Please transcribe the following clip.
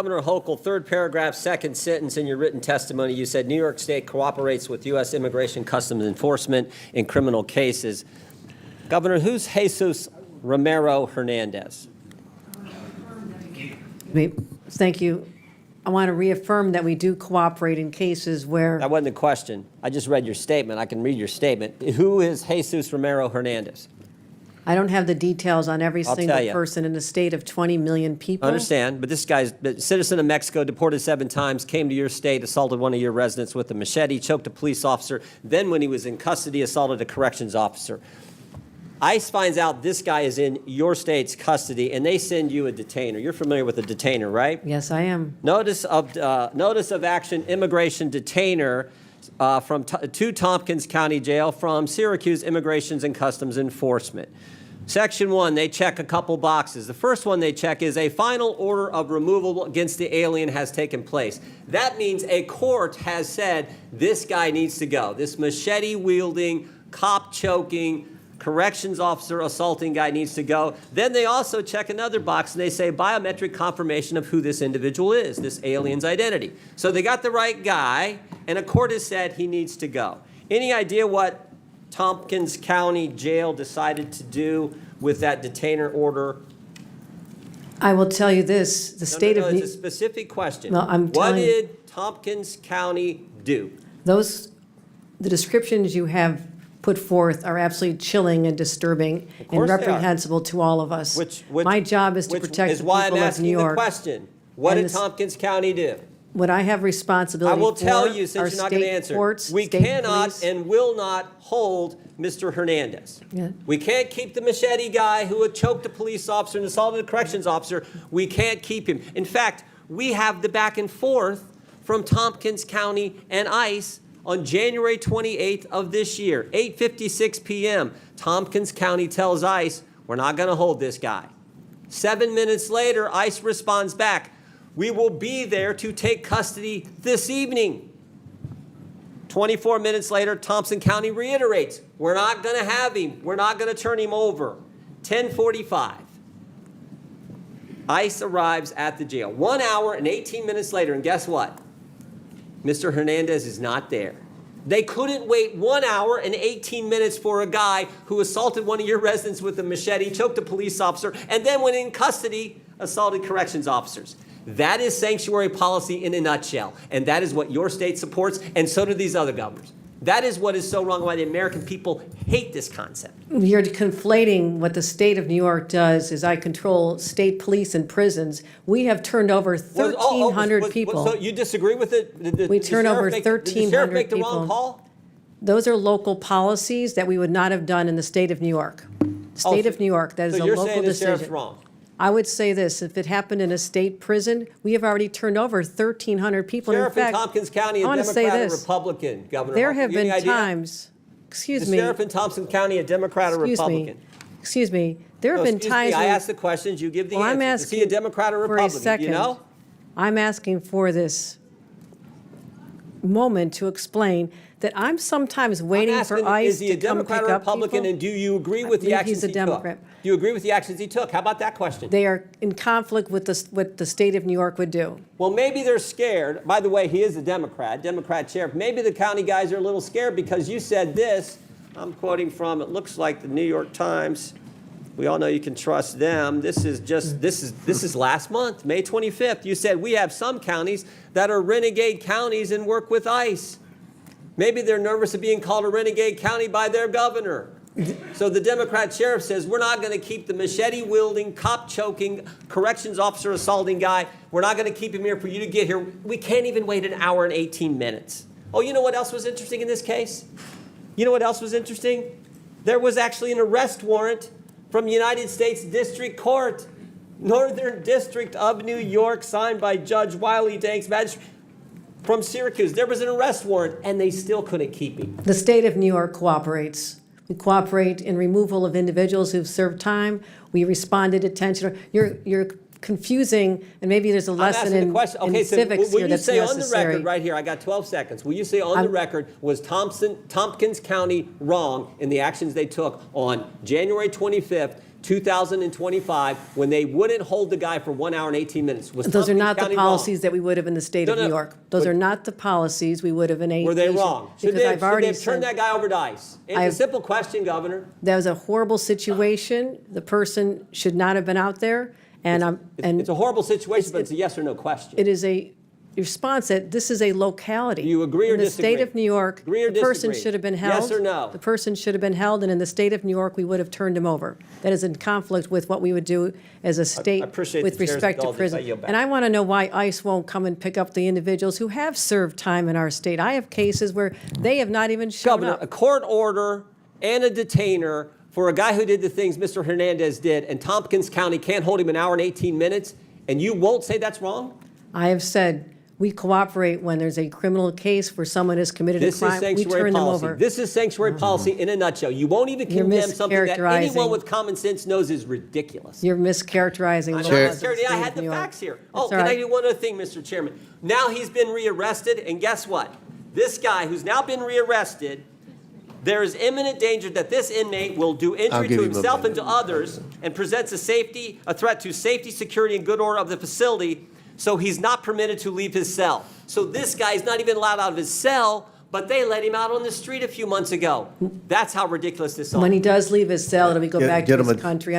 Governor Hochul, third paragraph, second sentence in your written testimony, you said New York State cooperates with U.S. Immigration Customs Enforcement in criminal cases. Governor, who's Jesus Romero Hernandez? Thank you. I want to reaffirm that we do cooperate in cases where... That wasn't the question. I just read your statement. I can read your statement. Who is Jesus Romero Hernandez? I don't have the details on every I'll single tell you. person in a state of 20 million people. I understand, but this guy's a citizen of Mexico, deported 7 times, came to your state, assaulted one of your residents with a machete, choked a police officer, then when he was in custody, assaulted a corrections officer. ICE finds out this guy is in your state's custody, and they send you a detainer. You're familiar with a detainer, right? Yes, I am. Notice of action, immigration detainer to Tompkins County Jail from Syracuse Immigrations and Customs Enforcement. Section 1, they check a couple boxes. The first one they check is a final order of removal against the alien has taken place. That means a court has said this guy needs to go. This machete-wielding, cop-choking, corrections officer assaulting guy needs to go. Then they also check another box and they say biometric confirmation of who this individual is, this alien's identity. So they got the right guy, and a court has said he needs to go. Any idea what Tompkins County Jail decided to do with that detainer order? I will tell you this, the state of... It's a specific question. Well, what did Tompkins County do? The descriptions you have put forth are absolutely chilling and disturbing and reprehensible to all of us. My job is to protect the people of New York. Which is why I'm asking the question. What did Tompkins County do? What I have responsibility for I will tell you, since you're not going to answer. Courts, we cannot and will not hold Mr. Hernandez. Yeah. We can't keep the machete guy who had choked a police officer and assaulted a corrections officer. We can't keep him. In fact, we have the back and forth from Tompkins County and ICE on January 28th of this year, 8:56 p.m. Tompkins County tells ICE, we're not going to hold this guy. 7 minutes later, ICE responds back, we will be there to take custody this evening. 24 minutes later, Thompson County reiterates, we're not going to have him. We're not going to turn him over. 10:45. ICE arrives at the jail. 1 hour and 18 minutes later, and guess what? Mr. Hernandez is not there. They couldn't wait 1 hour and 18 minutes for a guy who assaulted one of your residents with a machete, choked a police officer, and then when in custody, assaulted corrections officers. That is sanctuary policy in a nutshell, and that is what your state supports, and so do these other governors. That is what is so wrong, why the American people hate this concept. You're conflating what the state of New York does is I control state police and prisons. We have turned over 1,300 people. So you disagree with it? We turn over 1,300 people. Did the sheriff make the wrong call? Those are local policies that we would not have done in the state of New York. State of New York, that is a local decision. So you're saying the sheriff's wrong? I would say this, if it happened in a state prison, we have already turned over 1,300 people. Sheriff in Tompkins County, a Democrat or Republican, Governor? There have been times, excuse me. The sheriff in Thompson County, a Democrat or Republican? Excuse me. There have been times. I ask the questions, you give the answers. I'm asking is he a Democrat or Republican? You know? I'm asking for this moment to explain that I'm sometimes waiting for ICE to come pick up people. Is he a Democrat or Republican, and do you agree with the actions he took? Do you agree with the actions he took? How about that question? They are in conflict with what the state of New York would do. Well, maybe they're scared. By the way, he is a Democrat sheriff. Maybe the county guys are a little scared because you said this. I'm quoting from, it looks like the New York Times. We all know you can trust them. This is last month, May 25th. You said we have some counties that are renegade counties and work with ICE. Maybe they're nervous of being called a renegade county by their governor. So the Democrat sheriff says, we're not going to keep the machete-wielding, cop-choking, corrections officer assaulting guy. We're not going to keep him here for you to get here. We can't even wait an hour and 18 minutes. Oh, you know what else was interesting in this case? You know what else was interesting? There was actually an arrest warrant from United States District Court, Northern District of New York, signed by Judge Wiley Danks, magistrate from Syracuse. There was an arrest warrant, and they still couldn't keep him. The state of New York cooperates. We cooperate in removal of individuals who've served time. We respond to detention. You're confusing, and maybe there's a lesson in civics here that's necessary. Will you say on the record, right here, I got 12 seconds. Will you say on the record, was Tompkins County wrong in the actions they took on January 25th 2025, when they wouldn't hold the guy for 1 hour and 18 minutes. Was Those are Tompkins not the County policies wrong? that we would have in the state No, of no, New York. Those but- are not the policies we would have in a. Were they wrong? Should Because they, I've should they already have turned said, that guy over to ICE? It's a I've- simple question, Governor. that was a horrible situation. The person should not have been out there. And It's a horrible situation, but it's a yes or no question. it is a response that this is a locality. Do you agree or In the disagree? state of New York, Agree or the person disagree? should have been held. Yes or no? The person should have been held, and in the state of New York, we would have turned him over. That is in conflict with what we would do as a state appreciate with the chair's respect to indulgence. I prison. yield back. And I want to know why ICE won't come and pick up the individuals who have served time in our state. I have cases where they have not even shown Governor, a up. court order and a detainer for a guy who did the things Mr. Hernandez did, and Tompkins County can't hold him an hour and 18 minutes, and you won't say that's wrong? I have said we cooperate when there's a criminal case where someone has committed a This is crime. We sanctuary turn them policy. over. This is sanctuary policy in a nutshell. You won't even You're condemn something that anyone mischaracterizing. with common sense knows is ridiculous. You're mischaracterizing the I'm laws not of the scared. state I of had the New York. facts here. That's Oh, can all I right. do one other thing, Mr. Chairman? Now he's been rearrested, and guess what? This guy who's now been rearrested, there is imminent danger that this inmate will do injury give to him a himself and minute. to others and presents a threat to safety, security, and good order of the facility, so he's not permitted to leave his cell. So this guy is not even allowed out of his cell, but they let him out on the street a few months ago. That's how ridiculous this is. When he does leave his cell, it'll be go Get- back get to him his a- country.